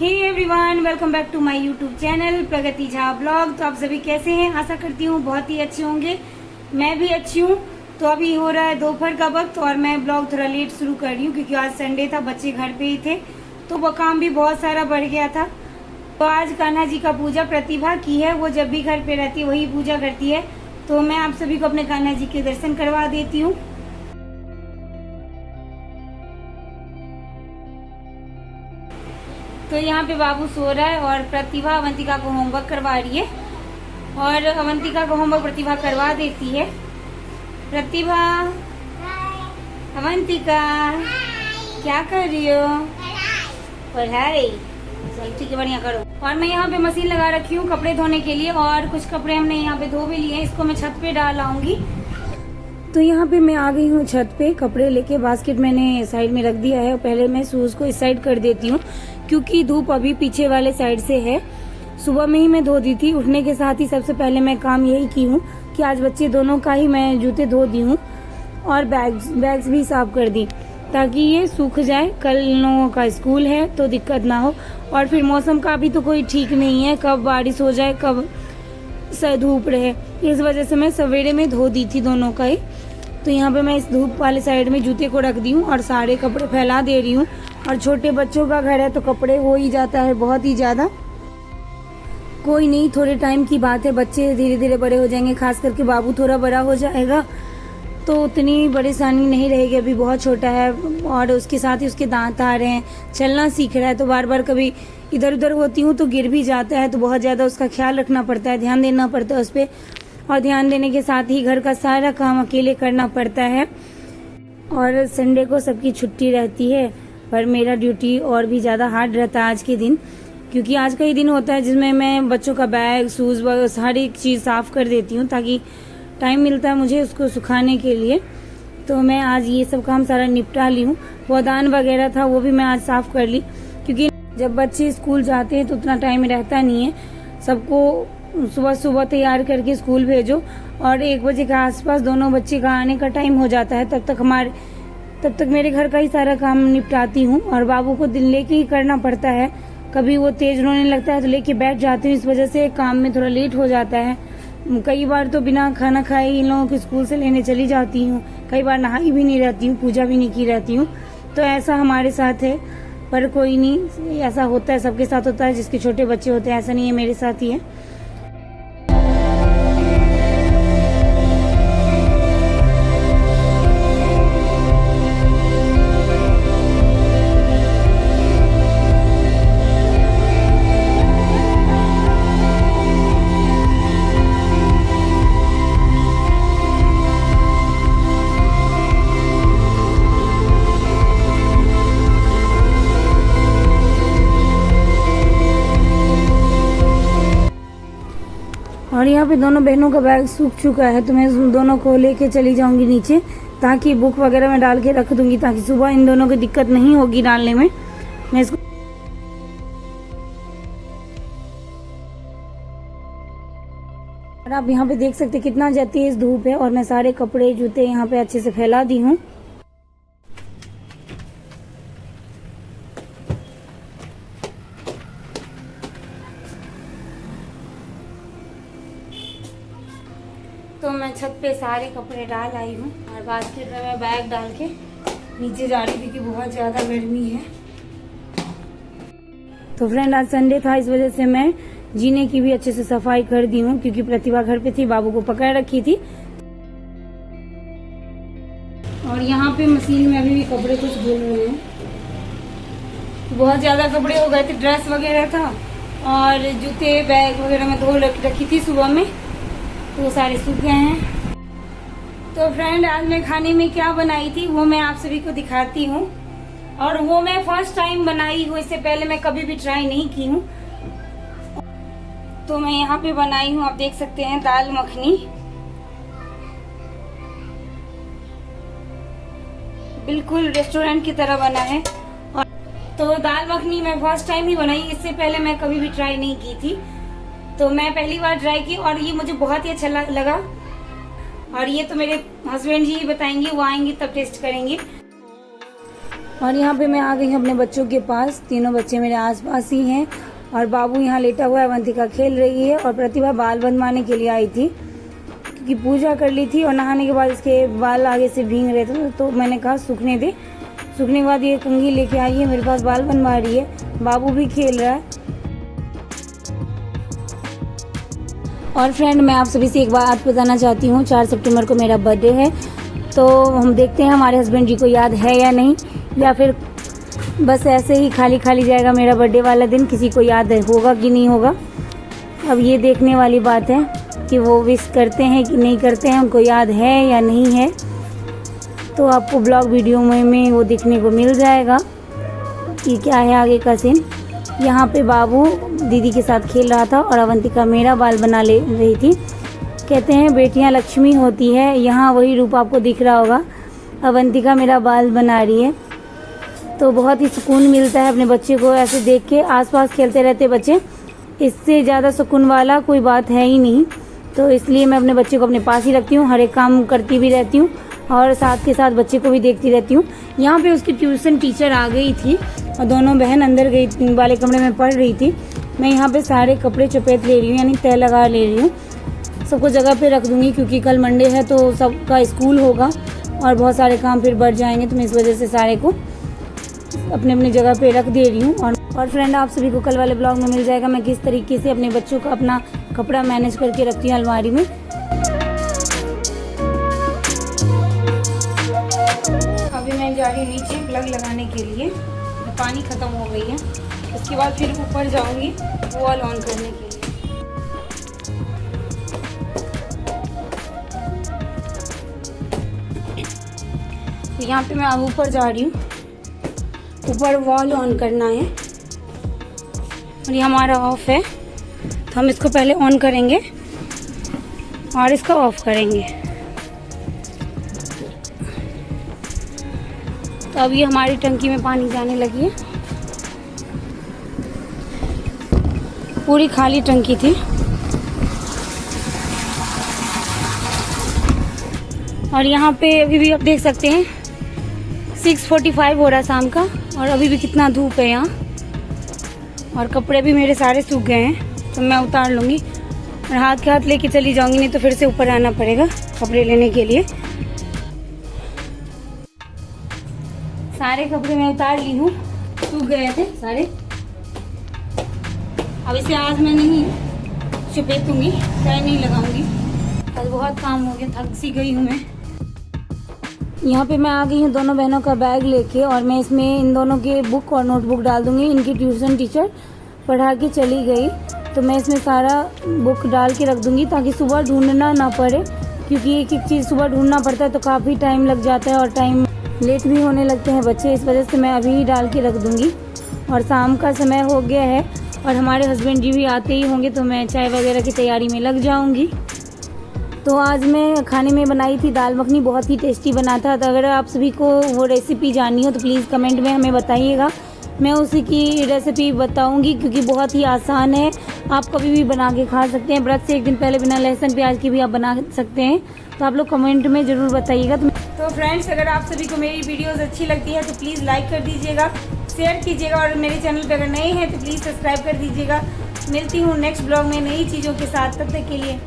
Hey everyone, welcome back to my YouTube channel Pragati Jha blog. तो आप सभी कैसे हैं? आशा करती हूँ बहुत ही अच्छे होंगे। मैं भी अच्छी हूँ। तो अभी हो रहा है दोपहर का वक्त और मैं ब्लॉग थोड़ा लेट शुरू कर रही हूँ क्योंकि आज संडे था, बच्चे घर पे ही थे तो वो काम भी बहुत सारा बढ़ गया था। तो आज कान्हा जी का पूजा प्रतिभा की है, वो जब भी घर पे रहती है वही पूजा करती है। तो मैं आप सभी को अपने कान्हा जी के दर्शन करवा देती हूँ। तो यहाँ पे बाबू सो रहा है और प्रतिभा अवंतिका को होमवर्क करवा रही है और अवंतिका को होमवर्क प्रतिभा करवा देती है। प्रतिभा, अवंतिका क्या कर रही हो? पढ़ाई। चल ठीक है, बढ़िया करो। और मैं यहाँ पे मशीन लगा रखी हूँ कपड़े धोने के लिए और कुछ कपड़े हमने यहाँ पे धो भी लिए हैं। इसको मैं छत पे डाल आऊंगी। तो यहाँ पे मैं आ गई हूँ छत पे, कपड़े लेके बास्केट मैंने साइड में रख दिया है। पहले मैं शूज को इस साइड कर देती हूँ क्योंकि धूप अभी पीछे वाले साइड से है। सुबह में ही मैं धो दी थी, उठने के साथ ही सबसे पहले मैं काम यही की हूँ कि आज बच्चे दोनों का ही मैं जूते धो दी हूँ और बैग्स भी साफ कर दी ताकि ये सूख जाए। कल लोगों का स्कूल है तो दिक्कत ना हो। और फिर मौसम का भी तो कोई ठीक नहीं है, कब बारिश हो जाए कब धूप रहे, इस वजह से मैं सवेरे में धो दी थी दोनों का ही। तो यहाँ पे मैं इस धूप वाले साइड में जूते को रख दी हूँ और सारे कपड़े फैला दे रही हूँ। और छोटे बच्चों का घर है तो कपड़े हो ही जाता है बहुत ही ज्यादा। कोई नहीं, थोड़े टाइम की बात है, बच्चे धीरे धीरे बड़े हो जाएंगे। खास करके बाबू थोड़ा बड़ा हो जाएगा तो उतनी परेशानी नहीं रहेगी, अभी बहुत छोटा है और उसके साथ ही उसके दांत आ रहे हैं, चलना सीख रहा है। तो बार बार कभी इधर उधर होती हूँ तो गिर भी जाता है, तो बहुत ज़्यादा उसका ख्याल रखना पड़ता है, ध्यान देना पड़ता है उस पर। और ध्यान देने के साथ ही घर का सारा काम अकेले करना पड़ता है। और संडे को सबकी छुट्टी रहती है पर मेरा ड्यूटी और भी ज़्यादा हार्ड रहता है आज के दिन, क्योंकि आज का ही दिन होता है जिसमें मैं बच्चों का बैग, शूज़ वगैरह हर एक चीज़ साफ़ कर देती हूँ ताकि टाइम मिलता है मुझे उसको सुखाने के लिए। तो मैं आज ये सब काम सारा निपटा ली हूँ। पौधान वगैरह था वो भी मैं आज साफ़ कर ली क्योंकि जब बच्चे स्कूल जाते हैं तो उतना टाइम रहता नहीं है। सबको सुबह सुबह तैयार करके स्कूल भेजो और 1 बजे के आसपास दोनों बच्चे का आने का टाइम हो जाता है। तब तक मेरे घर का ही सारा काम निपटाती हूँ। और बाबू को दिन लेके ही करना पड़ता है, कभी वो तेज रोने लगता है तो लेके बैठ जाती हूँ, इस वजह से काम में थोड़ा लेट हो जाता है। कई बार तो बिना खाना खाए इन लोगों को स्कूल से लेने चली जाती हूँ, कई बार नहाई भी नहीं रहती हूँ, पूजा भी नहीं की रहती हूँ। तो ऐसा हमारे साथ है, पर कोई नहीं, ऐसा होता है, सबके साथ होता है, जिसके छोटे बच्चे होते हैं। ऐसा नहीं है मेरे साथ ही है। और यहाँ पे दोनों बहनों का बैग सूख चुका है तो मैं उन दोनों को लेके चली जाऊंगी नीचे, ताकि बुक वगैरह में डाल के रख दूंगी ताकि सुबह इन दोनों को दिक्कत नहीं होगी डालने में। मैं इसको और आप यहाँ पे देख सकते हैं कितना तेज धूप है और मैं सारे कपड़े जूते यहाँ पे अच्छे से फैला दी हूँ। तो मैं छत पे सारे कपड़े डाल आई हूँ और बास्केट में मैं बैग डाल के नीचे जा रही थी कि बहुत ज़्यादा गर्मी है। तो फ्रेंड आज संडे था, इस वजह से मैं जीने की भी अच्छे से सफाई कर दी हूँ क्योंकि प्रतिभा घर पे थी, बाबू को पकड़ रखी थी। और यहाँ पे मशीन में अभी भी कपड़े कुछ धुल रहे हैं, बहुत ज़्यादा कपड़े हो गए थे, ड्रेस वगैरह था और जूते बैग वगैरह मैं धो रखी थी सुबह में, तो वो सारे सूख गए हैं। तो फ्रेंड आज मैं खाने में क्या बनाई थी वो मैं आप सभी को दिखाती हूँ और वो मैं फर्स्ट टाइम बनाई हूँ, इससे पहले मैं कभी भी ट्राई नहीं की हूँ। तो मैं यहाँ पे बनाई हूँ, आप देख सकते हैं, दाल मखनी। बिल्कुल रेस्टोरेंट की तरह बना है। और तो दाल मखनी मैं फर्स्ट टाइम ही बनाई, इससे पहले मैं कभी भी ट्राई नहीं की थी, तो मैं पहली बार ट्राई की और ये मुझे बहुत ही अच्छा लगा। और ये तो मेरे हस्बैंड जी बताएंगे, वो आएंगे तब टेस्ट करेंगे। और यहाँ पे मैं आ गई हूँ अपने बच्चों के पास। तीनों बच्चे मेरे आसपास ही हैं और बाबू यहाँ लेटा हुआ है, अवंतिका खेल रही है और प्रतिभा बाल बनवाने के लिए आई थी क्योंकि पूजा कर ली थी और नहाने के बाद इसके बाल आगे से भीग रहे थे, तो मैंने कहा सूखने दे। सूखने के बाद ये कंघी लेके आई है, मेरे पास बाल बनवा रही है। बाबू भी खेल रहा है। और फ्रेंड, मैं आप सभी से एक बात बताना चाहती हूँ, 4 सितंबर को मेरा बर्थडे है, तो हम देखते हैं हमारे हस्बैंड जी को याद है या नहीं, या फिर बस ऐसे ही खाली खाली जाएगा मेरा बर्थडे वाला दिन, किसी को याद होगा कि नहीं होगा। अब ये देखने वाली बात है कि वो विश करते हैं कि नहीं करते हैं, उनको याद है या नहीं है। तो आपको ब्लॉग वीडियो में वो देखने को मिल जाएगा कि क्या है आगे का सीन। यहाँ पे बाबू दीदी के साथ खेल रहा था और अवंतिका मेरा बाल बना ले रही थी। कहते हैं बेटियाँ लक्ष्मी होती है, यहाँ वही रूप आपको दिख रहा होगा। अवंतिका मेरा बाल बना रही है, तो बहुत ही सुकून मिलता है अपने बच्चे को ऐसे देख के। आसपास खेलते रहते बच्चे, इससे ज़्यादा सुकून वाला कोई बात है ही नहीं। तो इसलिए मैं अपने बच्चे को अपने पास ही रखती हूँ, हर एक काम करती भी रहती हूँ और साथ के साथ बच्चे को भी देखती रहती हूँ। यहाँ पे उसकी ट्यूशन टीचर आ गई थी और दोनों बहन अंदर गई वाले कमरे में पढ़ रही थी। मैं यहाँ पे सारे कपड़े चपेट ले रही हूँ, यानी तय लगा ले रही हूँ। सबको जगह पे रख दूँगी क्योंकि कल मंडे है तो सबका स्कूल होगा और बहुत सारे काम फिर बढ़ जाएंगे, तो मैं इस वजह से सारे को अपने अपनी जगह पे रख दे रही हूँ। और फ्रेंड, आप सभी को कल वाले ब्लॉग में मिल जाएगा मैं किस तरीके से अपने बच्चों का अपना कपड़ा मैनेज करके रखती हूँ अलमारी में। अभी मैं जा रही हूँ नीचे प्लग लगाने के लिए, पानी ख़त्म हो गई है। उसके बाद फिर ऊपर जाऊँगी वॉल ऑन करने के लिए। तो यहाँ पे मैं अब ऊपर जा रही हूँ, ऊपर वॉल ऑन करना है और ये हमारा ऑफ है, तो हम इसको पहले ऑन करेंगे और इसको ऑफ करेंगे। तो अब ये हमारी टंकी में पानी जाने लगी है, पूरी खाली टंकी थी। और यहाँ पे अभी भी आप देख सकते हैं 6:45 हो रहा है शाम का और अभी भी कितना धूप है यहाँ। और कपड़े भी मेरे सारे सूख गए हैं, तो मैं उतार लूँगी और हाथ के हाथ लेके चली जाऊँगी, नहीं तो फिर से ऊपर आना पड़ेगा कपड़े लेने के लिए। सारे कपड़े मैं उतार ली हूँ, सूख गए थे सारे। अब इसे आज मैं नहीं चपेटूँगी, तय नहीं लगाऊँगी, आज बहुत काम हो गया, थक सी गई हूँ मैं। यहाँ पे मैं आ गई हूँ दोनों बहनों का बैग लेके और मैं इसमें इन दोनों के बुक और नोटबुक डाल दूँगी। इनकी ट्यूशन टीचर पढ़ा के चली गई, तो मैं इसमें सारा बुक डाल के रख दूँगी ताकि सुबह ढूंढना ना पड़े, क्योंकि एक एक चीज़ सुबह ढूंढना पड़ता है तो काफ़ी टाइम लग जाता है और टाइम लेट भी होने लगते हैं बच्चे, इस वजह से मैं अभी ही डाल के रख दूँगी। और शाम का समय हो गया है और हमारे हस्बैंड जी भी आते ही होंगे, तो मैं चाय वगैरह की तैयारी में लग जाऊँगी। तो आज मैं खाने में बनाई थी दाल मखनी, बहुत ही टेस्टी बना था। तो अगर आप सभी को वो रेसिपी जाननी हो तो प्लीज़ कमेंट में हमें बताइएगा, मैं उसी की रेसिपी बताऊंगी क्योंकि बहुत ही आसान है, आप कभी भी बना के खा सकते हैं। व्रत से एक दिन पहले बिना लहसुन प्याज की भी आप बना सकते हैं, तो आप लोग कमेंट में ज़रूर बताइएगा। तो फ्रेंड्स, अगर आप सभी को मेरी वीडियोज़ अच्छी लगती है तो प्लीज़ लाइक कर दीजिएगा, शेयर कीजिएगा और मेरे चैनल पर अगर नए हैं तो प्लीज़ सब्सक्राइब कर दीजिएगा। मिलती हूँ नेक्स्ट ब्लॉग में नई चीज़ों के साथ, तब तक के लिए